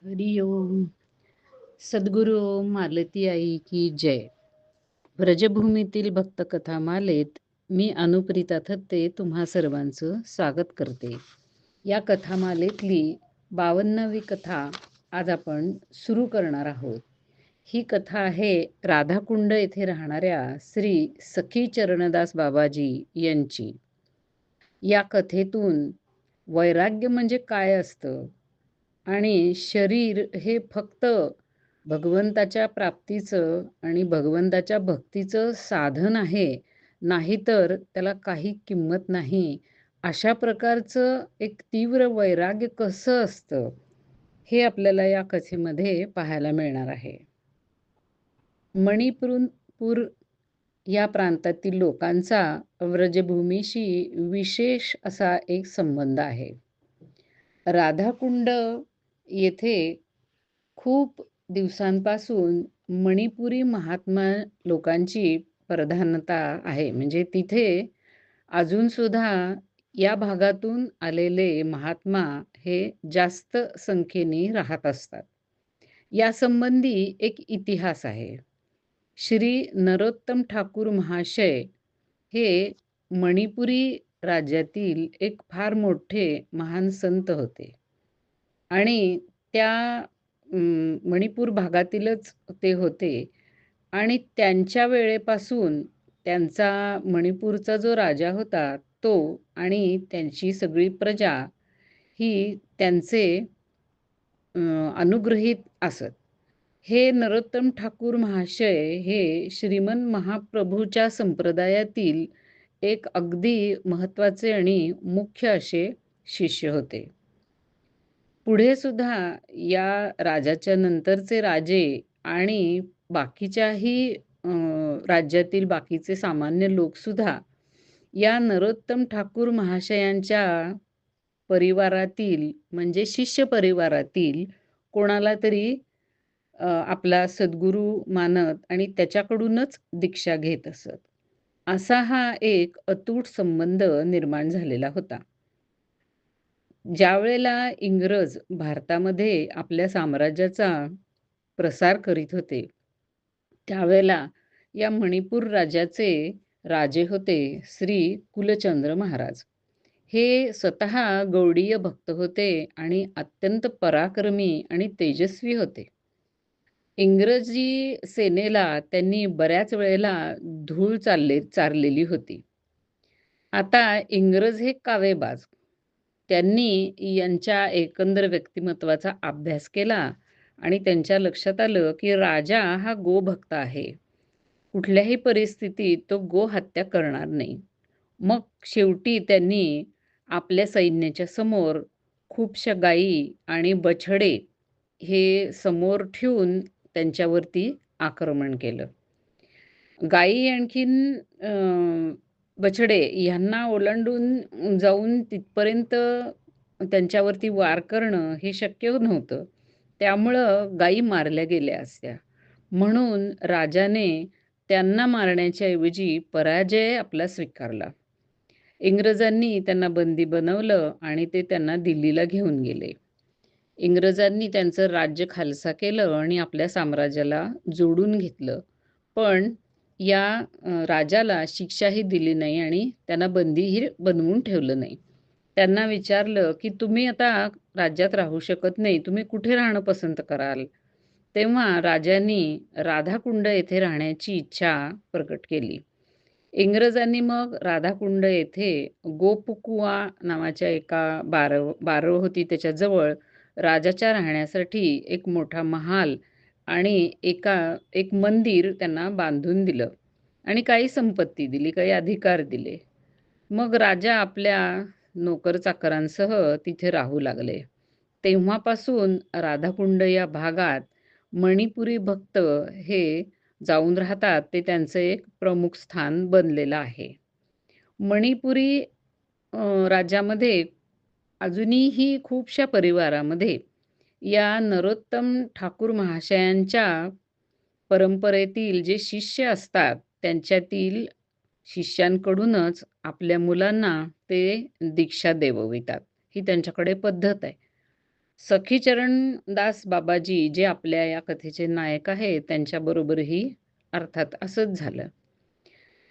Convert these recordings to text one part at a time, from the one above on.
हरि ओम. सद्गुरु ओम मालती आई की जय. व्रजभूमीतील भक्तकथा मालेत मी अनुप्रिता थत्ते तुम्हा सर्वांचं स्वागत करते. या कथामालेतली 52वी कथा आज आपण सुरू करणार आहोत. ही कथा आहे राधाकुंड येथे राहणाऱ्या श्री सखी चरणदास बाबाजी यांची. या कथेतून वैराग्य म्हणजे काय असतं आणि शरीर हे फक्त भगवंताच्या प्राप्तीचं आणि भगवंताच्या भक्तीचं साधन आहे, नाहीतर त्याला काही किंमत नाही. अशा प्रकारचं एक तीव्र वैराग्य कसं असतं, हे आपल्याला या कथेमध्ये पाहायला मिळणार आहे. मणिपूर या प्रांतातील लोकांचा व्रजभूमीशी विशेष असा एक संबंध आहे. राधाकुंड येथे खूप दिवसांपासून मणिपुरी महात्मा लोकांची प्रधानता आहे. म्हणजे तिथे अजून सुद्धा या भागातून आलेले महात्मा हे जास्त संख्येने राहत असतात. यासंबंधी एक इतिहास आहे. श्री नरोत्तम ठाकूर महाशय हे मणिपुरी राज्यातील एक फार मोठे महान संत होते आणि त्या मणिपूर भागातीलच ते होते आणि त्यांच्या वेळेपासून त्यांचा मणिपूरचा जो राजा होता तो आणि त्यांची सगळी प्रजा ही त्यांचे अनुग्रहित असत. हे नरोत्तम ठाकूर महाशय हे श्रीमन महाप्रभूच्या संप्रदायातील एक अगदी महत्त्वाचे आणि मुख्य असे शिष्य होते. पुढे सुद्धा या राजाच्या नंतरचे राजे आणि बाकीच्याही राज्यातील बाकीचे सामान्य लोकसुद्धा या नरोत्तम ठाकूर महाशयांच्या परिवारातील म्हणजे शिष्य परिवारातील कोणाला तरी आपला सद्गुरू मानत आणि त्याच्याकडूनच दीक्षा घेत असत. असा हा एक अतूट संबंध निर्माण झालेला होता. ज्यावेळेला इंग्रज भारतामध्ये आपल्या साम्राज्याचा प्रसार करीत होते, त्यावेळेला या मणिपूर राज्याचे राजे होते श्री कुलचंद्र महाराज. हे स्वतः गौडीय भक्त होते आणि अत्यंत पराक्रमी आणि तेजस्वी होते. इंग्रजी सेनेला त्यांनी बऱ्याच वेळेला धूळ चारलेली होती. आता इंग्रज हे कावेबाज. त्यांनी यांच्या एकंदर व्यक्तिमत्वाचा अभ्यास केला आणि त्यांच्या लक्षात आलं, की राजा हा गोभक्त आहे. कुठल्याही परिस्थितीत तो गोहत्या करणार नाही. मग शेवटी त्यांनी आपल्या सैन्याच्या समोर खूपशा गायी आणि बछडे हे समोर ठेवून त्यांच्यावरती आक्रमण केलं. गायी आणखीन बछडे ह्यांना ओलांडून जाऊन तिथपर्यंत त्यांच्यावरती वार करणं हे शक्य नव्हतं. त्यामुळं गायी मारल्या गेल्या असत्या. म्हणून राजाने त्यांना मारण्याच्या ऐवजी पराजय आपला स्वीकारला. इंग्रजांनी त्यांना बंदी बनवलं आणि ते त्यांना दिल्लीला घेऊन गेले. इंग्रजांनी त्यांचं राज्य खालसा केलं आणि आपल्या साम्राज्याला जोडून घेतलं. पण या राजाला शिक्षाही दिली नाही आणि त्यांना बंदीही बनवून ठेवलं नाही. त्यांना विचारलं, की तुम्ही आता राज्यात राहू शकत नाही. तुम्ही कुठे राहणं पसंत कराल? तेव्हा राजांनी राधाकुंड येथे राहण्याची इच्छा प्रकट केली. इंग्रजांनी मग राधाकुंड येथे गोपकुवा नावाच्या एका बारव होती त्याच्याजवळ राजाच्या राहण्यासाठी एक मोठा महाल आणि एक मंदिर त्यांना बांधून दिलं आणि काही संपत्ती दिली, काही अधिकार दिले. मग राजा आपल्या नोकर-चाकरांसह तिथे राहू लागले. तेव्हापासून राधाकुंड या भागात मणिपुरी भक्त हे जाऊन राहतात. ते त्यांचं एक प्रमुख स्थान बनलेलं आहे. मणिपुरी राज्यामध्ये अजूनही खूपशा परिवारामध्ये या नरोत्तम ठाकूर महाशयांच्या परंपरेतील जे शिष्य असतात, त्यांच्यातील शिष्यांकडूनच आपल्या मुलांना ते दीक्षा देववितात. ही त्यांच्याकडे पद्धत आहे. सखीचरणदास बाबाजी जे आपल्या या कथेचे नायक आहेत, त्यांच्याबरोबरही अर्थात असंच झालं.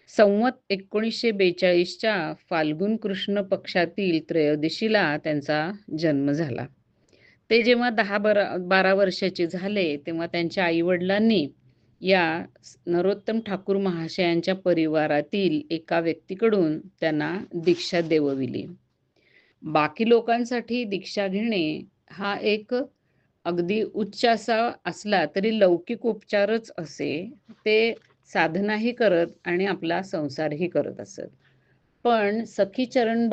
संवत 1942च्या फाल्गुन कृष्ण पक्षातील त्रयोदशीला त्यांचा जन्म झाला. ते जेव्हा 10-12 वर्षाचे झाले, तेव्हा त्यांच्या आई-वडिलांनी या नरोत्तम ठाकूर महाशयांच्या परिवारातील एका व्यक्तीकडून त्यांना दीक्षा देवविली. बाकी लोकांसाठी दीक्षा घेणे हा एक अगदी उच्च असा असला तरी लौकिक उपचारच असे. ते साधनाही करत आणि आपला संसारही करत असत. पण सखीचरण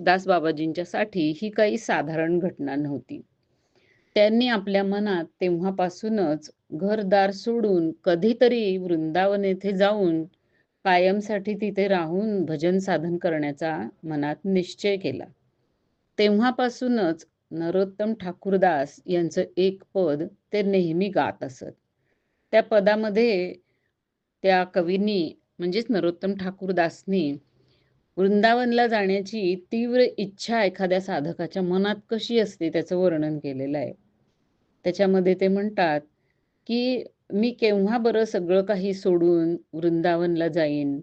दास बाबाजींच्यासाठी ही काही साधारण घटना नव्हती. त्यांनी आपल्या मनात तेव्हापासूनच घरदार सोडून कधीतरी वृंदावन येथे जाऊन कायमसाठी तिथे राहून भजन साधन करण्याचा मनात निश्चय केला. तेव्हापासूनच नरोत्तम ठाकूरदास यांचं एक पद ते नेहमी गात असत. त्या पदामध्ये त्या कवींनी म्हणजेच नरोत्तम ठाकूरदासनी वृंदावनला जाण्याची तीव्र इच्छा एखाद्या साधकाच्या मनात कशी असते त्याचं वर्णन केलेलं आहे. त्याच्यामध्ये ते म्हणतात, की "मी केव्हा बरं सगळं काही सोडून वृंदावनला जाईन?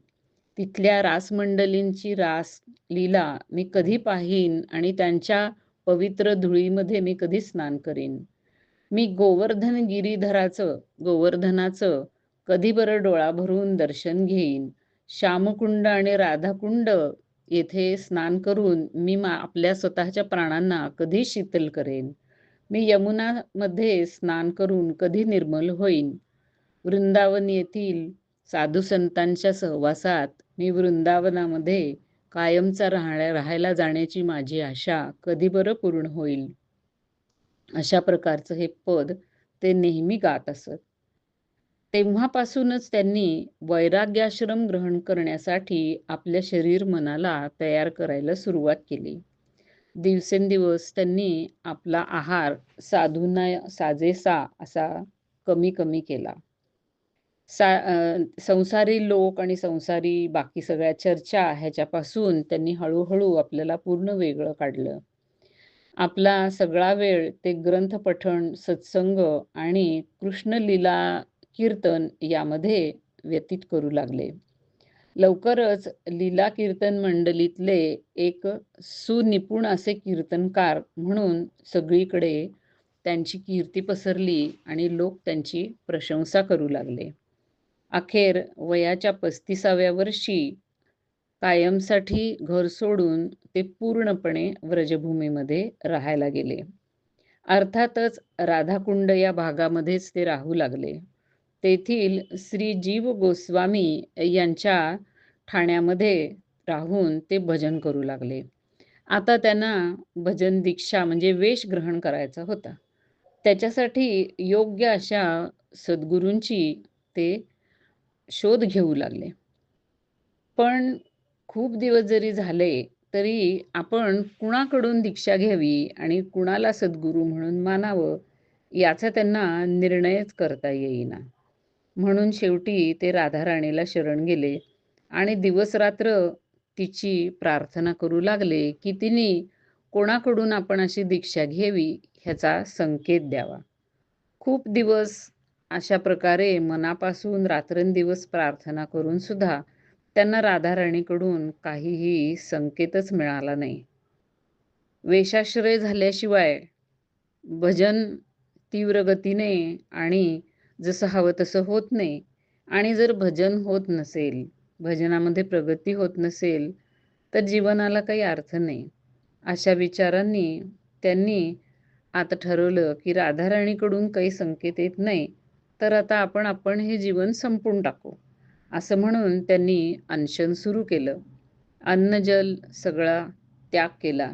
तिथल्या रासमंडलींची रासलीला मी कधी पाहीन आणि त्यांच्या पवित्र धुळीमध्ये मी कधी स्नान करीन? मी गोवर्धनाचं कधी बरं डोळा भरून दर्शन घेईन? श्यामकुंड आणि राधाकुंड येथे स्नान करून मी आपल्या स्वतःच्या प्राणांना कधी शीतल करेन? मी यमुनामध्ये स्नान करून कधी निर्मल होईन? वृंदावन येथील साधू संतांच्या सहवासात मी वृंदावनामध्ये कायमचा राहायला जाण्याची माझी आशा कधी बरं पूर्ण होईल?" अशा प्रकारचं हे पद ते नेहमी गात असत. तेव्हापासूनच त्यांनी वैराग्याश्रम ग्रहण करण्यासाठी आपल्या शरीर मनाला तयार करायला सुरुवात केली. दिवसेंदिवस त्यांनी आपला आहार साधूंना साजेसा असा कमी कमी केला. संसारी लोक आणि संसारी बाकी सगळ्या चर्चा ह्याच्यापासून त्यांनी हळूहळू आपल्याला पूर्ण वेगळं काढलं. आपला सगळा वेळ ते ग्रंथ पठण, सत्संग आणि कृष्णलीला कीर्तन यामध्ये व्यतीत करू लागले. लवकरच लीला कीर्तन मंडलीतले एक सुनिपुण असे कीर्तनकार म्हणून सगळीकडे त्यांची कीर्ती पसरली आणि लोक त्यांची प्रशंसा करू लागले. अखेर वयाच्या 35व्या वर्षी कायमसाठी घर सोडून ते पूर्णपणे व्रजभूमीमध्ये राहायला गेले. अर्थातच राधाकुंड या भागामध्येच ते राहू लागले. तेथील श्री जीव गोस्वामी यांच्या ठाण्यामध्ये राहून ते भजन करू लागले. आता त्यांना भजन दीक्षा म्हणजे वेश ग्रहण करायचा होता. त्याच्यासाठी योग्य अशा सद्गुरूंची ते शोध घेऊ लागले. पण खूप दिवस जरी झाले तरी आपण कुणाकडून दीक्षा घ्यावी आणि कुणाला सद्गुरू म्हणून मानावं याचा त्यांना निर्णयच करता येईना. म्हणून शेवटी ते राधाराणीला शरण गेले आणि दिवसरात्र तिची प्रार्थना करू लागले की तिने कोणाकडून आपण अशी दीक्षा घ्यावी ह्याचा संकेत द्यावा. खूप दिवस अशा प्रकारे मनापासून रात्रंदिवस प्रार्थना करून सुद्धा त्यांना राधाराणीकडून काहीही संकेतच मिळाला नाही. वेशाश्रय झाल्याशिवाय भजन तीव्र गतीने आणि जसं हवं तसं होत नाही. आणि जर भजन होत नसेल, भजनामध्ये प्रगती होत नसेल, तर जीवनाला काही अर्थ नाही. अशा विचारांनी त्यांनी आता ठरवलं की राधाराणीकडून काही संकेत येत नाही, तर आता आपण हे जीवन संपून टाकू. असं म्हणून त्यांनी अनशन सुरू केलं. अन्न जल सगळा त्याग केला.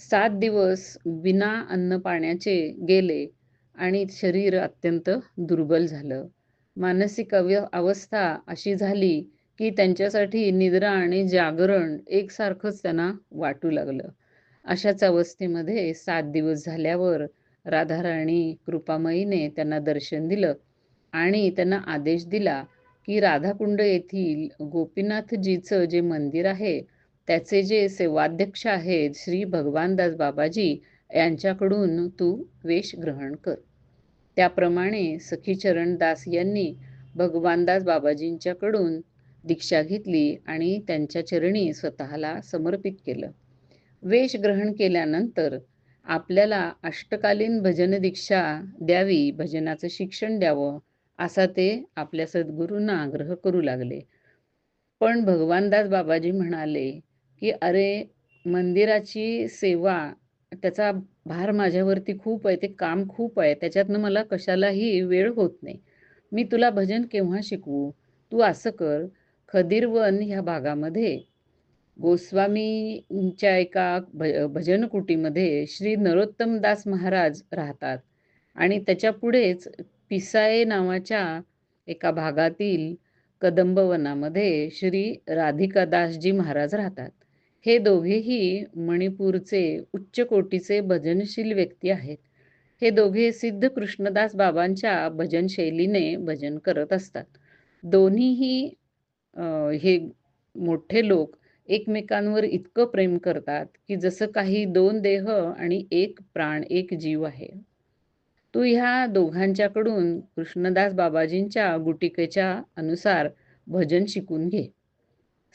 7 दिवस विना अन्न पाण्याचे गेले आणि शरीर अत्यंत दुर्बल झालं. मानसिक अवस्था अशी झाली की त्यांच्यासाठी निद्रा आणि जागरण एकसारखंच त्यांना वाटू लागलं. अशाच अवस्थेमध्ये 7 दिवस झाल्यावर राधाराणी कृपामयीने त्यांना दर्शन दिलं आणि त्यांना आदेश दिला की राधाकुंड येथील गोपीनाथजीचं जे मंदिर आहे त्याचे जे सेवाध्यक्ष आहेत श्री भगवानदास बाबाजी यांच्याकडून तू वेश ग्रहण कर. त्याप्रमाणे सखी चरणदास यांनी भगवानदास बाबाजींच्याकडून दीक्षा घेतली आणि त्यांच्या चरणी स्वतःला समर्पित केलं. वेश ग्रहण केल्यानंतर आपल्याला अष्टकालीन भजन दीक्षा द्यावी, भजनाचं शिक्षण द्यावं, असा ते आपल्या सद्गुरूंना आग्रह करू लागले. पण भगवानदास बाबाजी म्हणाले, की "अरे, मंदिराची सेवा, त्याचा भार माझ्यावरती खूप आहे, ते काम खूप आहे, त्याच्यातनं मला कशालाही वेळ होत नाही. मी तुला भजन केव्हा शिकवू? तू असं कर, खदिरवन ह्या भागामध्ये गोस्वामींच्या एका भजन कुटीमध्ये श्री नरोत्तमदास महाराज राहतात आणि त्याच्या पुढेच पिसाये नावाच्या एका भागातील कदंबवनामध्ये श्री राधिकादासजी महाराज राहतात. हे दोघेही मणिपूरचे उच्च कोटीचे भजनशील व्यक्ती आहेत. हे दोघे सिद्ध कृष्णदास बाबांच्या भजन शैलीने भजन करत असतात. दोन्हीही अ, हे मोठे लोक एकमेकांवर इतकं प्रेम करतात, की जसं काही दोन देह आणि एक प्राण, एक जीव आहे. तू ह्या दोघांच्याकडून कृष्णदास बाबाजींच्या गुटिकेच्या अनुसार भजन शिकून घे.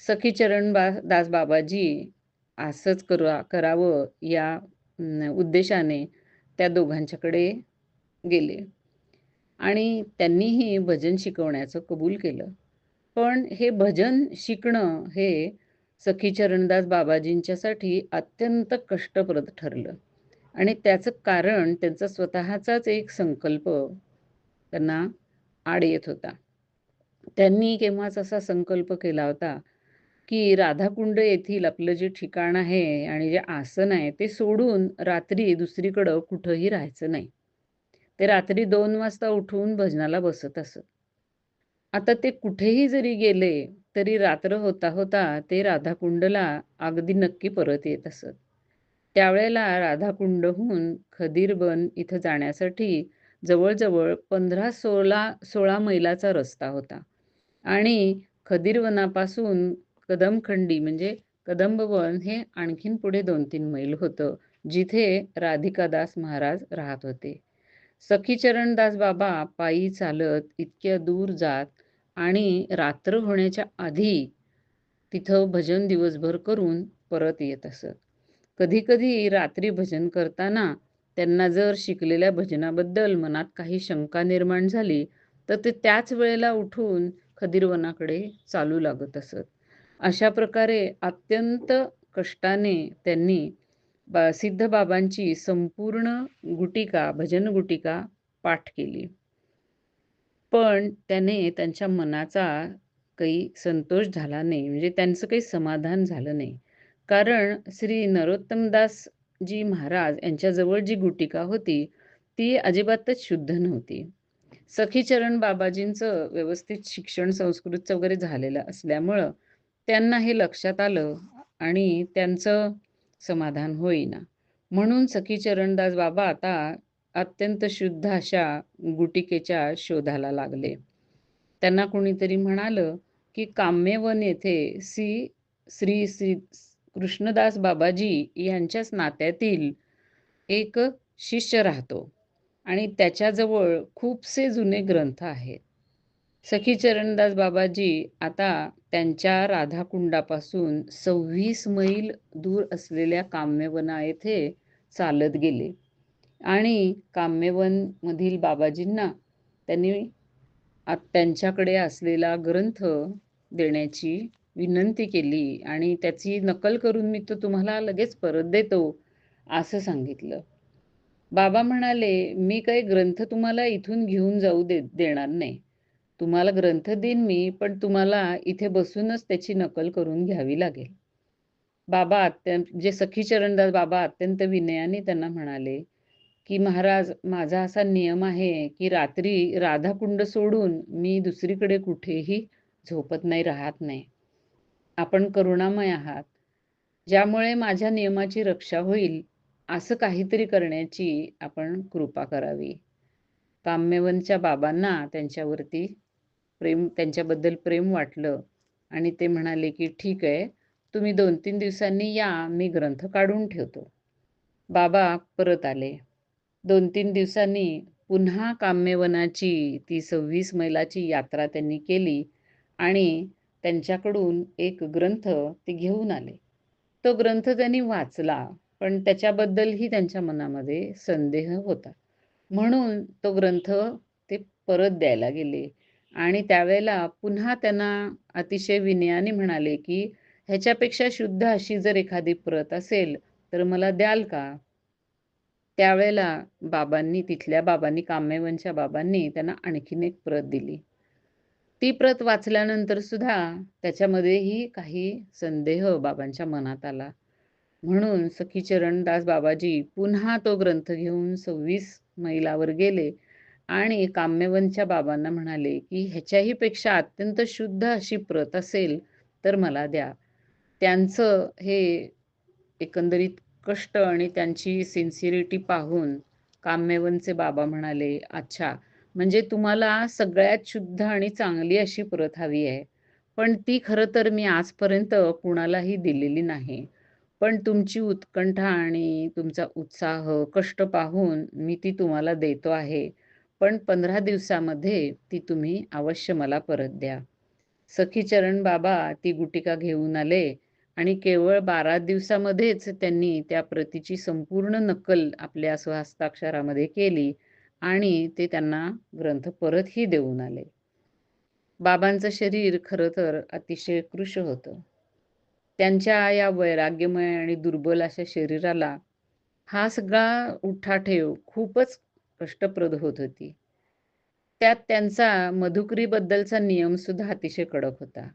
सखी दास बाबाजी असंच करावं या उद्देशाने त्या दोघांच्याकडे गेले आणि त्यांनीही भजन शिकवण्याचं कबूल केलं. पण हे भजन शिकणं हे सखी चरणदास बाबाजींच्यासाठी अत्यंत कष्टप्रद ठरलं आणि त्याचं कारण त्यांचा स्वतःचाच एक संकल्प त्यांना आड येत होता. त्यांनी केव्हाच असा संकल्प केला होता, की राधाकुंड येथील आपलं जे ठिकाण आहे आणि जे आसन आहे ते सोडून रात्री दुसरीकडं कुठंही राहायचं नाही. ते रात्री 2 वाजता उठून भजनाला बसत असत. आता ते कुठेही जरी गेले, तरी रात्र होता होता ते राधाकुंडला अगदी नक्की परत येत असत. त्यावेळेला राधाकुंडहून खदिरबन इथं जाण्यासाठी जवळ-जवळ 15-16 मैलाचा रस्ता होता आणि खदिरवनापासून कदमखंडी म्हणजे कदंबवन हे आणखीन पुढे 2-3 मैल होतं, जिथे राधिकादास महाराज राहत होते. सखी चरणदास बाबा पायी चालत इतक्या दूर जात आणि रात्र होण्याच्या आधी तिथं भजन दिवसभर करून परत येत असत. कधी-कधी रात्री भजन करताना त्यांना जर शिकलेल्या भजनाबद्दल मनात काही शंका निर्माण झाली, तर ते त्याच वेळेला उठून खदिरवनाकडे चालू लागत असत. अशा प्रकारे अत्यंत कष्टाने त्यांनी सिद्ध बाबांची संपूर्ण गुटिका, भजन गुटिका पाठ केली. पण त्याने त्यांच्या मनाचा काही संतोष झाला नाही, म्हणजे त्यांचं काही समाधान झालं नाही. कारण श्री नरोत्तमदासजी महाराज यांच्याजवळ जी गुटिका होती, ती अजिबातच शुद्ध नव्हती. सखीचरण बाबाजींचं व्यवस्थित शिक्षण संस्कृतचं वगैरे झालेलं असल्यामुळं त्यांना हे लक्षात आलं आणि त्यांचं समाधान होईना. म्हणून सखीचरणदास बाबा आता अत्यंत शुद्ध अशा गुटिकेच्या शोधाला लागले. त्यांना कोणीतरी म्हणालं, की काम्यवन येथे श्री कृष्णदास बाबाजी यांच्याच नात्यातील एक शिष्य राहतो आणि त्याच्याजवळ खूपसे जुने ग्रंथ आहेत. सखी चरणदास बाबाजी आता त्यांच्या राधाकुंडापासून 26 मैल दूर असलेल्या काम्यवना येथे चालत गेले आणि काम्यवनमधील बाबाजींना त्यांनी त्यांच्याकडे असलेला ग्रंथ देण्याची विनंती केली आणि त्याची नकल करून मी तो तुम्हाला लगेच परत देतो, असं सांगितलं. बाबा म्हणाले, "मी काही ग्रंथ तुम्हाला इथून घेऊन जाऊ देणार नाही. तुम्हाला ग्रंथ देईन मी, पण तुम्हाला इथे बसूनच त्याची नकल करून घ्यावी लागेल." बाबा जे सखी चरणदास बाबा अत्यंत विनयाने त्यांना म्हणाले, की "महाराज, माझा असा नियम आहे, की रात्री राधाकुंड सोडून मी दुसरीकडे कुठेही झोपत नाही, राहत नाही. आपण करुणामय आहात. ज्यामुळे माझ्या नियमाची रक्षा होईल, असं काहीतरी करण्याची आपण कृपा करावी." काम्यवनच्या बाबांना त्यांच्याबद्दल प्रेम वाटलं आणि ते म्हणाले, की "ठीक आहे, तुम्ही 2-3 दिवसांनी या, मी ग्रंथ काढून ठेवतो." बाबा परत आले. 2-3 दिवसांनी पुन्हा काम्यवनाची ती 26 मैलाची यात्रा त्यांनी केली आणि त्यांच्याकडून एक ग्रंथ ते घेऊन आले. तो ग्रंथ त्यांनी वाचला, पण त्याच्याबद्दलही त्यांच्या मनामध्ये संदेह होता. म्हणून तो ग्रंथ ते परत द्यायला गेले आणि त्यावेळेला पुन्हा त्यांना अतिशय विनयाने म्हणाले, की "ह्याच्यापेक्षा शुद्ध अशी जर एखादी प्रत असेल, तर मला द्याल का?" त्यावेळेला तिथल्या बाबांनी, काम्यवनच्या बाबांनी त्यांना आणखीन एक प्रत दिली. ती प्रत वाचल्यानंतर सुद्धा त्याच्यामध्येही काही संदेह बाबांच्या मनात आला. म्हणून सखी चरणदास बाबाजी पुन्हा तो ग्रंथ घेऊन 26 मैलावर गेले आणि काम्यवनच्या बाबांना म्हणाले, की ह्याच्याही पेक्षा अत्यंत शुद्ध अशी प्रत असेल, तर मला द्या. त्यांचं हे एकंदरीत कष्ट आणि त्यांची सिन्सिअरिटी पाहून काम्यवनचे बाबा म्हणाले, "अच्छा, म्हणजे तुम्हाला सगळ्यात शुद्ध आणि चांगली अशी प्रत हवी आहे. पण ती खरं तर मी आजपर्यंत कुणालाही दिलेली नाही. पण तुमची उत्कंठा आणि तुमचा उत्साह, कष्ट पाहून मी ती तुम्हाला देतो आहे. पण 15 दिवसामध्ये ती तुम्ही अवश्य मला परत द्या." सखीचरण बाबा ती गुटिका घेऊन आले आणि केवळ 12 दिवसामध्येच त्यांनी त्या प्रतीची संपूर्ण नक्कल आपल्या स्वहस्ताक्षरामध्ये केली आणि ते त्यांना ग्रंथ परतही देऊन आले. बाबांचं शरीर खरं तर अतिशय कृश होतं. त्यांच्या या वैराग्यमय आणि दुर्बल अशा शरीराला हा सगळा उठाठेव खूपच कष्टप्रद होत होती. त्यात त्यांचा मधुकरीबद्दलचा नियम सुद्धा अतिशय कडक होता.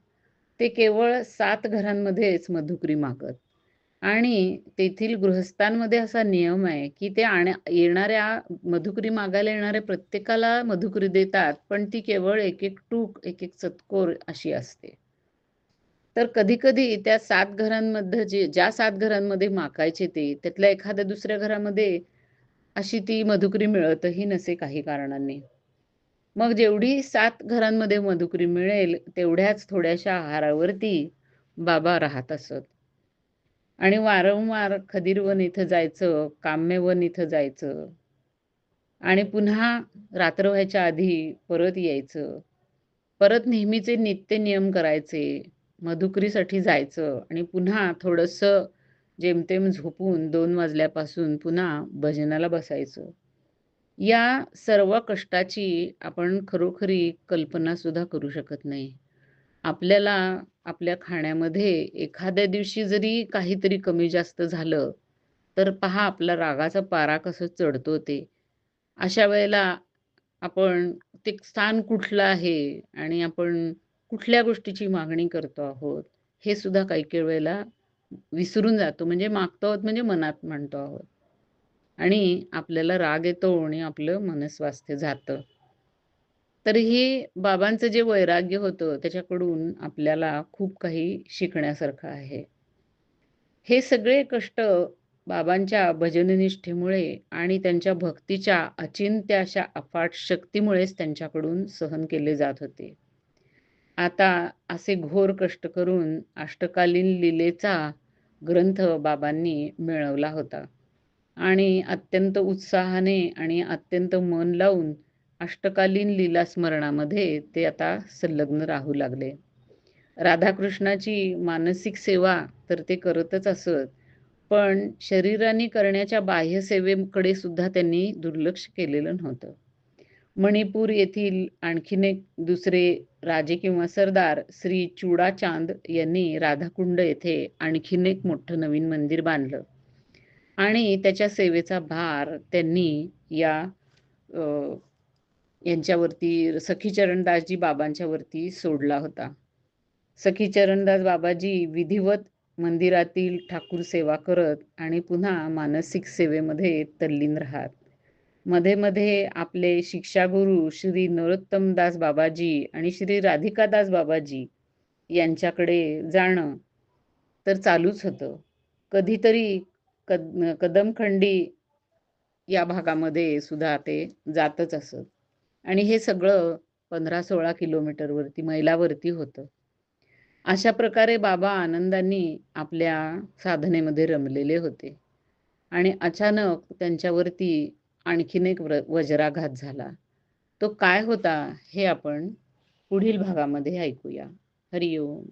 ते केवळ 7 घरांमध्येच मधुकरी मागत आणि तेथील गृहस्थांमध्ये असा नियम आहे, की ते मधुकरी मागायला येणाऱ्या प्रत्येकाला मधुकरी देतात, पण ती केवळ एक-एक टूक, एक-एक चतकोर अशी असते. तर कधी-कधी त्या 7 घरांमध्ये ज्या 7 घरांमध्ये मागायचे ते, त्यातल्या एखाद्या दुसऱ्या घरामध्ये अशी ती मधुकरी मिळतही नसे काही कारणांनी. मग जेवढी 7 घरांमध्ये मधुकरी मिळेल, तेवढ्याच थोड्याशा आहारावरती बाबा राहत असत. आणि वारंवार खदिरवन इथं जायचं, काम्यवन इथं जायचं आणि पुन्हा रात्र व्हायच्या आधी परत यायचं. परत नेहमीचे नित्य नियम करायचे. मधुकरीसाठी जायचं आणि पुन्हा थोडंसं जेमतेम झोपून 2 वाजल्यापासून पुन्हा भजनाला बसायचं. या सर्व कष्टाची आपण खरोखरी कल्पनासुद्धा करू शकत नाही. आपल्याला आपल्या खाण्यामध्ये एखाद्या दिवशी जरी काहीतरी कमी जास्त झालं, तर पहा आपला रागाचा पारा कसं चढतो ते. अशा वेळेला आपण ते स्थान कुठलं आहे आणि आपण कुठल्या गोष्टीची मागणी करतो आहोत, हे सुद्धा काही-काही वेळेला विसरून जातो. म्हणजे मागतो आहोत म्हणजे मनात म्हणतो आहोत आणि आपल्याला राग येतो आणि आपलं मनस्वास्थ्य जातं. तर हे बाबांचं जे वैराग्य होतं त्याच्याकडून आपल्याला खूप काही शिकण्यासारखं आहे. हे सगळे कष्ट बाबांच्या भजननिष्ठेमुळे आणि त्यांच्या भक्तीच्या अचिंत्य अशा अफाट शक्तीमुळेच त्यांच्याकडून सहन केले जात होते. आता असे घोर कष्ट करून अष्टकालीन लीलेचा ग्रंथ बाबांनी मिळवला होता आणि अत्यंत उत्साहाने आणि अत्यंत मन लावून अष्टकालीन लीला स्मरणामध्ये ते आता संलग्न राहू लागले. राधाकृष्णाची मानसिक सेवा तर ते करतच असत. पण शरीराने करण्याच्या बाह्य सेवेकडे सुद्धा त्यांनी दुर्लक्ष केलेलं नव्हतं. मणिपूर येथील आणखीन एक दुसरे राजे किंवा सरदार श्री चुडाचांद यांनी राधाकुंड येथे आणखीन एक मोठं नवीन मंदिर बांधलं आणि त्याच्या सेवेचा भार त्यांनी अ, यांच्यावरती सखी चरणदासजी बाबांच्यावरती सोडला होता. सखी चरणदास बाबाजी विधिवत मंदिरातील ठाकूर सेवा करत आणि पुन्हा मानसिक सेवेमध्ये तल्लीन राहत. मध्ये-मध्ये आपले शिक्षागुरू श्री नरोत्तमदास बाबाजी आणि श्री राधिकादास बाबाजी यांच्याकडे जाणं तर चालूच होतं. कधीतरी कदमखंडी या भागामध्ये सुद्धा ते जातच असत. आणि हे सगळं 15-16 किलोमीटरवरती, मैलावरती होतं. अशा प्रकारे बाबा आनंदाने आपल्या साधनेमध्ये रमलेले होते. आणि अचानक त्यांच्यावरती आणखीन एक वज्राघात झाला. तो काय होता हे आपण पुढील भागामध्ये ऐकूया. हरिओम.